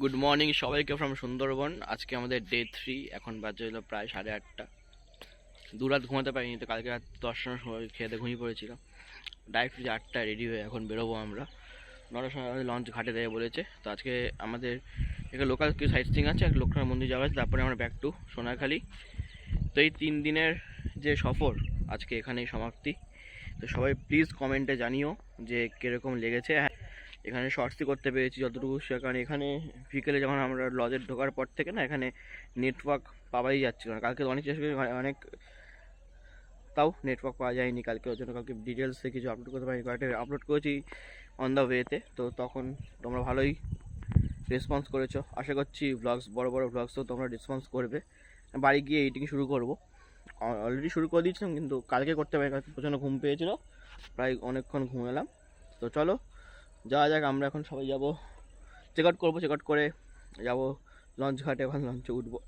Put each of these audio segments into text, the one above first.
Good morning সবাইকে from Sundarban. আজকে আমাদের ডে 3। এখন বাজে হলো প্রায় 8:30। দুরাত ঘুমাতে পারিনি, তো কালকে রাত 10টার সময় খেতে ঘুমিয়ে পড়েছিলাম। ডাইরেক্ট 8টায় রেডি হয়ে এখন বেরোবো আমরা। 9টার সময় আমাদের লঞ্চ ঘাটে দেবে বলেছে। তো আজকে আমাদের এখানে লোকাল কিছু সাইট সিং আছে, একটা লোকনাথ মন্দির যাওয়া আছে, তারপরে আমরা ব্যাক টু সোনাখালি। তো এই 3 দিনের যে সফর আজকে এখানেই সমাপ্তি। তো সবাই প্লিজ কমেন্টে জানিও যে কীরকম লেগেছে। এখানে শর্টসই করতে পেরেছি যতটুকু, সে কারণে এখানে বিকেলে যখন আমরা লজে ঢোকার পর থেকে না এখানে নেটওয়ার্ক পাওয়াই যাচ্ছিল না। কালকে অনেক চেষ্টা করি, অনেক তাও নেটওয়ার্ক পাওয়া যায়নি কালকে। ওর জন্য কালকে ডিটেলসে কিছু আপলোড করতে পারিনি, কয়েকটা আপলোড করেছি অন দ্য ওয়েতে। তো তখন তোমরা ভালোই রেসপন্স করেছো, আশা করছি ব্লগস বড় বড় ব্লগসও তোমরা রেসপন্স করবে। বাড়ি গিয়ে এডিটিং শুরু করব, অলরেডি শুরু করে দিয়েছিলাম কিন্তু কালকে করতে পারি, কালকে প্রচণ্ড ঘুম পেয়েছিল, প্রায় অনেকক্ষণ ঘুমালাম। তো চলো যাওয়া যাক। আমরা এখন সবাই যাব, চেক আউট করবো, চেক আউট করে যাবো লঞ্চ ঘাটে, ওখানে লঞ্চে উঠবো।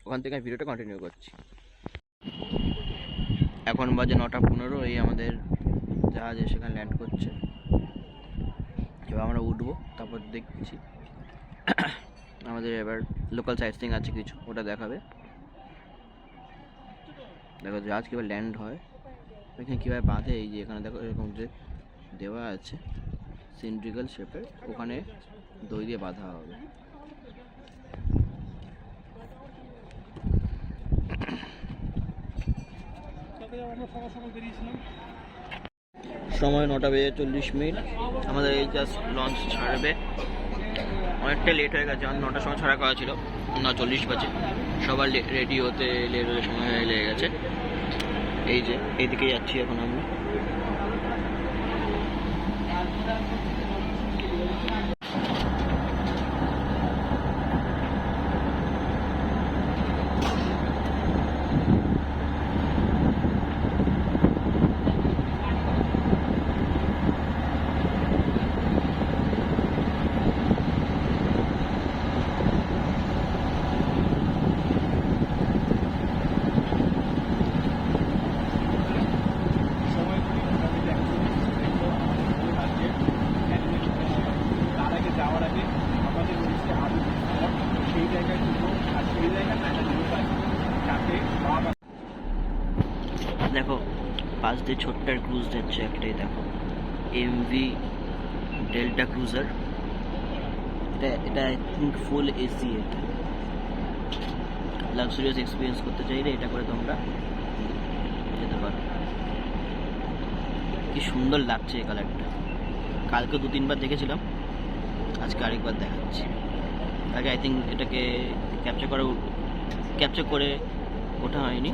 ওখান থেকে আমি ভিডিওটা কন্টিনিউ করছি। এখন বাজে 9:15, এই আমাদের জাহাজ সেখানে ল্যান্ড করছে। এবার আমরা উঠবো, তারপর দেখছি আমাদের এবার লোকাল সাইট সিং আছে কিছু, ওটা দেখাবে। দেখো জাহাজ কীভাবে ল্যান্ড হয়, এখানে কীভাবে বাঁধে, এই যে এখানে দেখো এরকম যে দেওয়া আছে সিলিন্ড্রিক্যাল শেপের, ওখানে দই দিয়ে বাঁধা হবে। সময় 9:40। আমাদের এই জাস্ট লঞ্চ ছাড়বে, অনেকটা লেট হয়ে গেছে। আমাদের 9টার সময় ছাড়া করা ছিল, 9:40 বাজে। সবার রেডি হতে লেট হতে সময় লেগে গেছে। এই যে এইদিকে যাচ্ছি এখন আমরা। দেখো পাশ দিয়ে ছোট্ট ক্রুজ যাচ্ছে একটাই, দেখো এমভি ডেল্টা ক্রুজার। এটা আই থিঙ্ক ফুল এসি। এটা লাক্সারিয়াস এক্সপিরিয়েন্স করতে চাইলে এটা করে তোমরা যেতে পারো। কি সুন্দর লাগছে এই কালারটা, কালকে 2-3 বার দেখেছিলাম, আজকে আরেকবার দেখাচ্ছি। আগে আই থিঙ্ক এটাকে ক্যাপচার করে ওঠা হয়নি।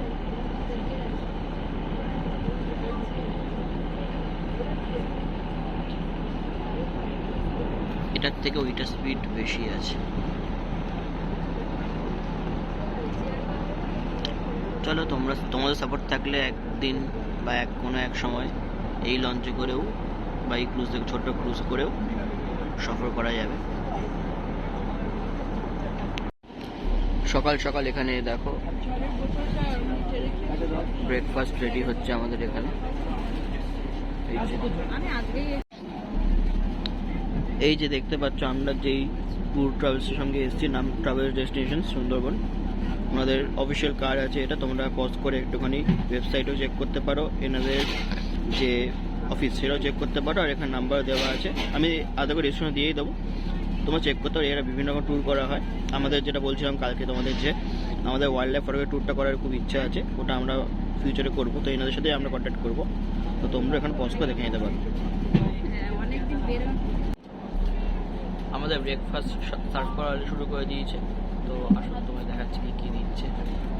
এটার থেকে ওইটা স্পিড বেশি আছে। চলো তোমাদের সাপোর্ট থাকলে একদিন বা কোনো এক সময় এই লঞ্চে করেও বা এই ক্রুজ থেকে ছোট্ট ক্রুজ করেও সফর করা যাবে। সকাল সকাল এখানে দেখো ব্রেকফাস্ট রেডি হচ্ছে আমাদের এখানে। এই যে দেখতে পাচ্ছ আমরা যেই ট্যুর ট্রাভেলসের সঙ্গে এসেছি, নাম ট্রাভেল ডেস্টিনেশন সুন্দরবন, ওনাদের অফিসিয়াল কার্ড আছে। এটা তোমরা পজ করে একটুখানি ওয়েবসাইটেও চেক করতে পারো, এনাদের যে অফিস সেটাও চেক করতে পারো, আর এখানে নাম্বার দেওয়া আছে, আমি আধা করে রেস্টুরেন্ট দিয়েই দেবো, তোমরা চেক করতে পারো। এরা বিভিন্ন রকম ট্যুর করা হয়। আমাদের যেটা বলছিলাম কালকে তোমাদের, যে আমাদের ওয়াইল্ড লাইফ ফটোগ্রাফি ট্যুরটা করার খুব ইচ্ছা আছে, ওটা আমরা ফিউচারে করবো। তো এনাদের সাথে আমরা কন্ট্যাক্ট করবো, তো তোমরা এখানে পজ করে দেখে নিতে পারো। আমাদের ব্রেকফাস্ট সার্ভ করা শুরু করে দিয়েছে। তো আসলে তোমায় দেখাচ্ছি কী দিচ্ছে।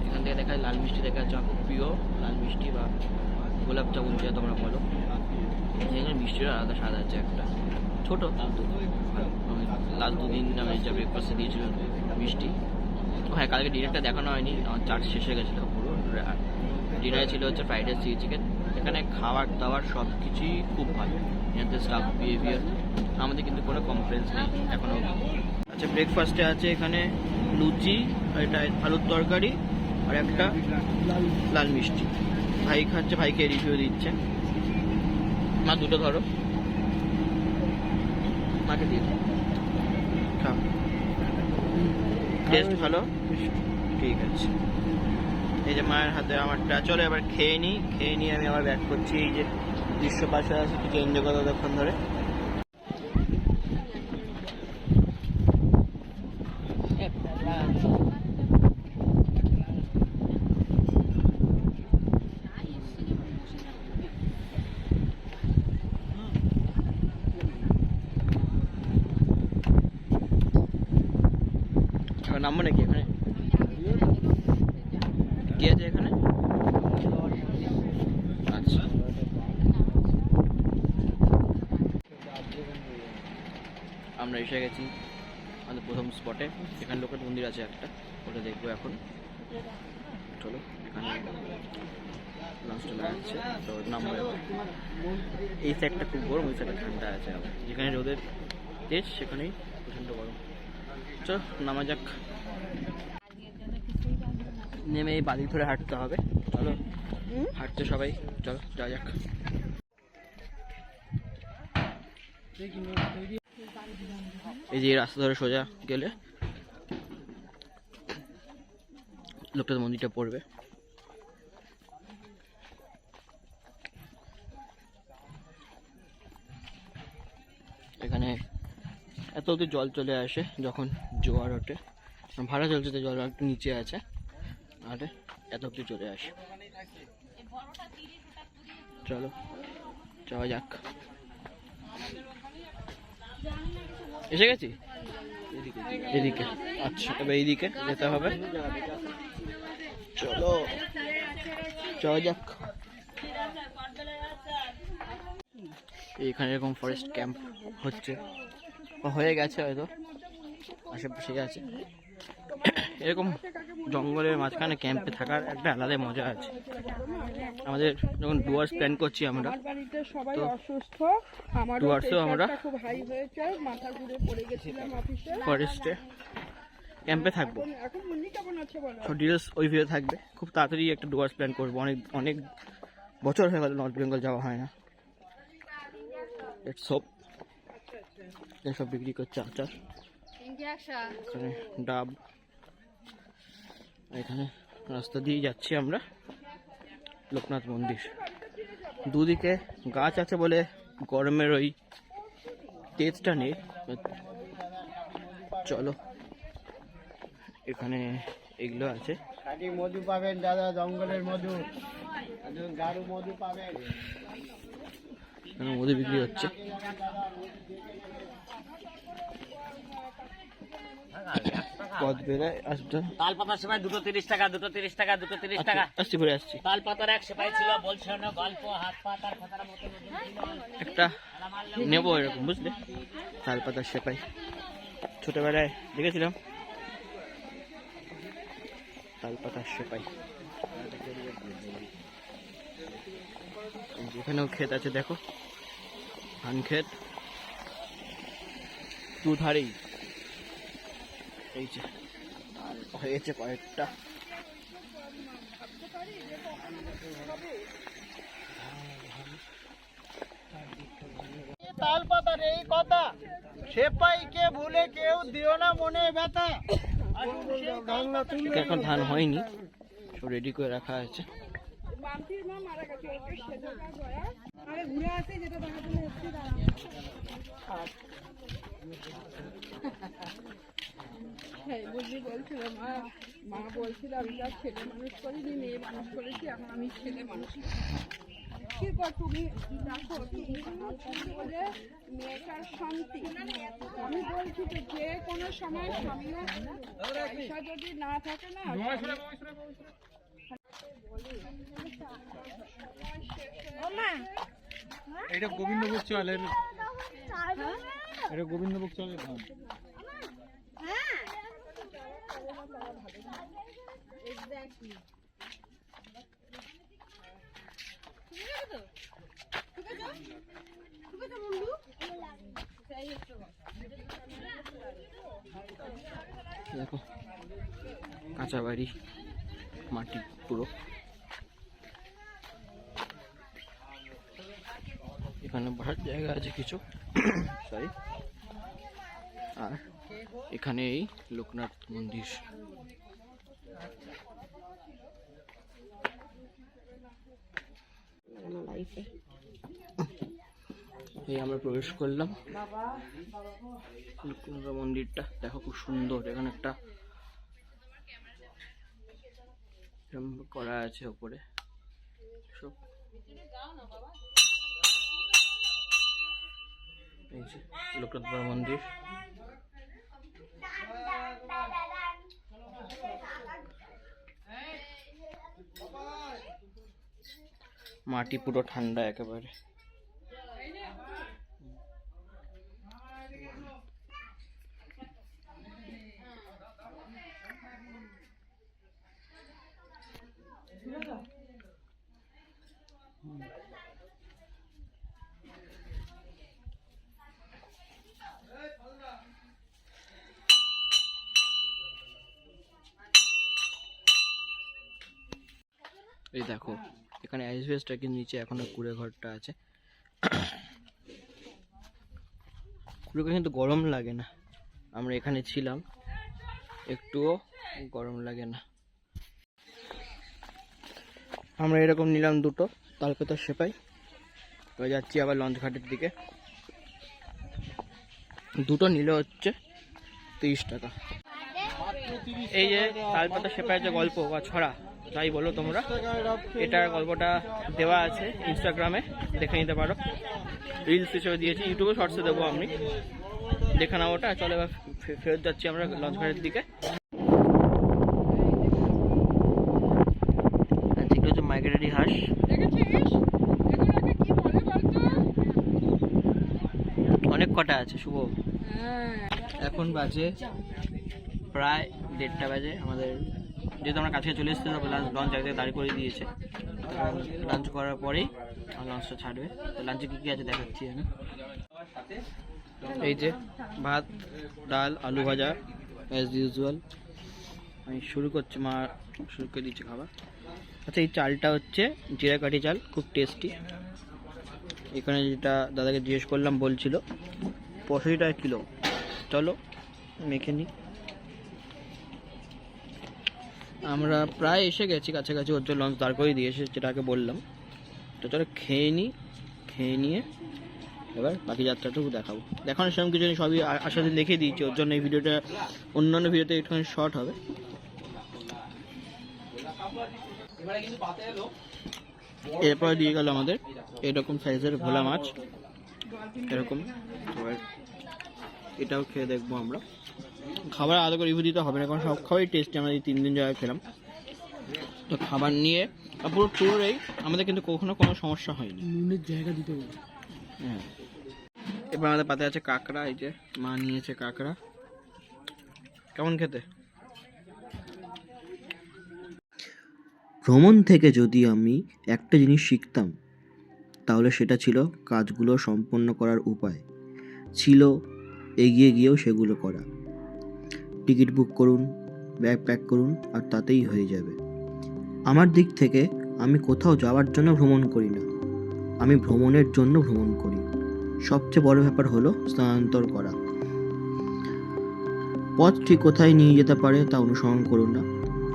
এখান থেকে দেখা যায় লাল মিষ্টি দেখা যাচ্ছে, আমার খুব প্রিয় লাল মিষ্টি বা গোলাপ জামুন যেটা তোমরা বলো। এখানে মিষ্টিটা আলাদা স্বাদ আছে, একটা ছোটো কিন্তু ভালো। লাস্ট 2 দিন আমি যা ব্রেকফাস্টে দিয়েছিল মিষ্টি। হ্যাঁ, কালকে ডিনারটা দেখানো হয়নি, আমার চার্জ শেষ হয়ে গেছিলো পুরো। ডিনারে ছিল হচ্ছে ফ্রাইড রাইস, চিলি চিকেন। এখানে খাবার দাবার সব কিছুই খুব ভালো, এখানে স্টাফ বিহেভিয়ার, আমাদের কিন্তু কোনো কমপ্লেন্স নেই এখনও। আচ্ছা, ব্রেকফাস্টে আছে এখানে লুচি, এটা আলুর তরকারি, আর একটা লাল মিষ্টি। ভাই খাচ্ছে, ভাইকে রিভিউ দিচ্ছে। মা দুটো ধরো, মাকে দিয়ে টেস্ট ভালো, ঠিক আছে। এই যে মায়ের হাতে আমারটা, চলো এবার খেয়ে নিয়ে আমি আবার ব্যাক করছি। এই যে দৃশ্য পাশে আছে, কিছু এনজয় করো ততক্ষণ ধরে। নামবো নাকি এখানে? কি আছে এখানে? আচ্ছা, আমরা এসে গেছি আমাদের প্রথম স্পটে। এখানে লোকের মন্দির আছে একটা, ওটা দেখবো এখন। চলো, এখানে লাঞ্চ চলে যাচ্ছে, তো নামবো এবার। এই সাইডটা খুব গরম, ওই সাইডটা ঠান্ডা আছে আবার। যেখানে রোদের তেজ সেখানেই প্রচণ্ড গরম। চলো নামা যাক। নেমে এই বাদিক ধরে হাঁটতে হবে। চলো হাঁটতে সবাই, চলো যাওয়া যাক। এই যে রাস্তা ধরে সোজা গেলে লোকটার মন্দিরটা পড়বে। এখানে এত অব্দি জল চলে আসে যখন জোয়ার ওঠে। ভাড়া চলছে তো, জল একটু নিচে আছে, আর এত অব্দি চলে আসে। চলো যাওয়া যাক। এসে গেছি এদিকে। আচ্ছা, এবার এইদিকে যেতে হবে। চলো যাওয়া যাক। এইখানে এরকম ফরেস্ট ক্যাম্প হচ্ছে, হয়ে গেছে হয়তো, আশেপাশে আছে। এরকম জঙ্গলের মাঝখানে ক্যাম্পে থাকার একটা আলাদা মজা আছে। আমাদের যখন ডুয়ার্স প্ল্যান করছি আমরা, তো ডুয়ার্সেও আমরা ফরেস্টে ক্যাম্পে থাকবো। সব ডিটেলস ওই ভিডিও থাকবে। খুব তাড়াতাড়ি একটা ডুয়ার্স প্ল্যান করবো। অনেক বছর হয়ে গেল নর্থ বেঙ্গল যাওয়া হয় না। সব সব বিক্রি করছে আচার, এখানে ডাব। এখানে রাস্তা দিয়ে যাচ্ছি আমরা লোকনাথ মন্দির। দুদিকে গাছ আছে বলে গরমের ওই তেজটা নেই। চলো, এখানে এগুলো আছে, মধু পাবেন দাদা, জঙ্গলের মধু, গাড়ু মধু পাবেন। মধু বিক্রি হচ্ছে। পথ বেড়ায় আসতে। তাল পাতার সময় 2 30 টাকা, 2 30 টাকা, 2 30 টাকা। আসছি পরে আসছি। তাল পাতার এক সেপাই ছিল, বলছিল না গল্প, হাত পাতার কথার মতো একটা নেবো এরকম, বুঝলে? তাল পাতার সেপাই ছোটবেলায় দেখেছিলাম, তাল পাতার সেপাই। যেখানেও ক্ষেত আছে দেখো, ধান ক্ষেত দুধারেই। এই যে হয়েছে কয়েকটা। তাল পাতার এই কথা, সেপাইকে ভুলে কেউ দিও না মনে ব্যথা। এখন ধান হয়নি, সব রেডি করে রাখা আছে। বলছিল মা বলছিল আমি যা ছেলে মানুষ করিনি, মেয়ে মানুষ করেছি, এখন আমি ছেলে মানুষ। কি কর তুমি দেখো, বলে মেয়েটার শান্তি। আমি বলছি তো যে কোনো সময় স্বামীও পয়সা যদি না থাকে না, এটা গোবিন্দভোগ চালের, এটা গোবিন্দভোগ চালের ধান। দেখো কাঁচা বাড়ি, মাটি পুরো। এখানে বসার জায়গা আছে কিছু, সরি। আর এখানে এই লোকনাথ মন্দির। এই আমরা প্রবেশ করলাম লোকনাথ মন্দিরটা। দেখো খুব সুন্দর, এখানে একটা করা আছে উপরে সব। এই যে লোকনাথ মন্দির। মাটি পুরো ঠান্ডা একেবারে। এই দেখো এখানে অ্যাসবেস্টসটার নিচে এখনো কুড়ে ঘরটা আছে। কুড়ে ঘরে কিন্তু গরম লাগে না, আমরা এখানে ছিলাম একটুও গরম লাগে না। আমরা এরকম নিলাম দুটো তালপাতা সেপাই। এবার যাচ্ছি আবার লঞ্চ ঘাটের দিকে। দুটো নিলে হচ্ছে 30 টাকা। এই যে তালপাতা সেপাই যে গল্প বা ছড়া যাই বলো তোমরা, এটার গল্পটা দেওয়া আছে ইনস্টাগ্রামে, দেখে নিতে পারো। রিলস হিসেবে দিয়েছি, ইউটিউবে শর্টসে দেবো, আমি দেখে নাও ওটা। চলো এবার ফেরত যাচ্ছি আমরা লঞ্চ ঘাটের দিকে। যেগুলো হচ্ছে মাইগ্রেটারি হাঁস। অনেক কটা আছে শুভ। এখন বাজে প্রায় 1:30 বাজে। আমাদের যেহেতু আমরা কাছে চলে এসেছি, লঞ্চ এক জায়গায় দাঁড় করে দিয়েছে। লাঞ্চ করার পরেই লঞ্চটা ছাড়বে। তো লাঞ্চে কী কী আছে দেখাচ্ছি আমি। এই যে ভাত, ডাল, আলু ভাজা অ্যাজ ইউজুয়াল। আমি শুরু করছি, মা শুরু করে দিচ্ছে খাবার। আচ্ছা, এই চালটা হচ্ছে জিরা কাঠি চাল, খুব টেস্টি। এখানে যেটা দাদাকে জিজ্ঞেস করলাম বলছিল 65 টাকা কিলো। চলো মেখে নিই। আমরা প্রায় এসে গেছি কাছাকাছি, ওর জন্য লঞ্চ দাঁড় করে দিয়েছে যেটাকে বললাম। তো চলো খেয়ে নিই, খেয়ে নিয়ে এবার বাকি যাত্রাটুকু দেখাবো। দেখানোর সেরকম কিছু নেই, সবই আসার দিন দেখিয়ে দিয়েছি। ওর জন্য এই ভিডিওটা অন্যান্য ভিডিওতে একটুখানি শর্ট হবে। এরপরে দিয়ে গেল আমাদের এরকম সাইজের ভোলা মাছ, এরকম। এটাও খেয়ে দেখবো আমরা। খাবার আলাদা করে রিভিউ দিতে হবে না, কারণ সব খাবারই টেস্টি। আমরা এই 3 দিন জায়গায় খেলাম, তো খাবার নিয়ে পুরো ট্যুরেই আমাদের কিন্তু কখনো কোনো সমস্যা হয়নি। নুনের জায়গা দিতে হবে। হ্যাঁ, এবার আমাদের পাতে আছে কাঁকড়া। এই যে মা নিয়েছে কাঁকড়া। কেমন খেতে? ভ্রমণ থেকে যদি আমি একটা জিনিস শিখতাম, তাহলে সেটা ছিল কাজগুলো সম্পন্ন করার উপায় ছিল এগিয়ে গিয়েও সেগুলো করা। টিকিট বুক করুন, ব্যাগ প্যাক করুন, আর তাতেই হয়ে যাবে। আমার দিক থেকে আমি কোথাও যাওয়ার জন্য ভ্রমণ করি না, আমি ভ্রমণের জন্য ভ্রমণ করি। সবচেয়ে বড় ব্যাপার হলো স্থানান্তর করা। পথটি কোথায় নিয়ে যেতে পারে তা অনুসরণ করুন না,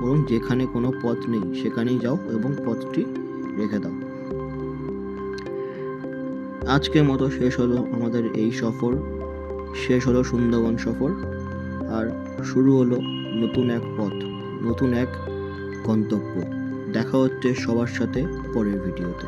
বরং যেখানে কোনো পথ নেই সেখানেই যাও এবং পথটি রেখে দাও। আজকের মতো শেষ হলো আমাদের এই সফর, শেষ হলো সুন্দরবন সফর, আর শুরু হলো নতুন এক পথ, নতুন এক গন্তব্য। দেখা হচ্ছে সবার সাথে পরের ভিডিওতে।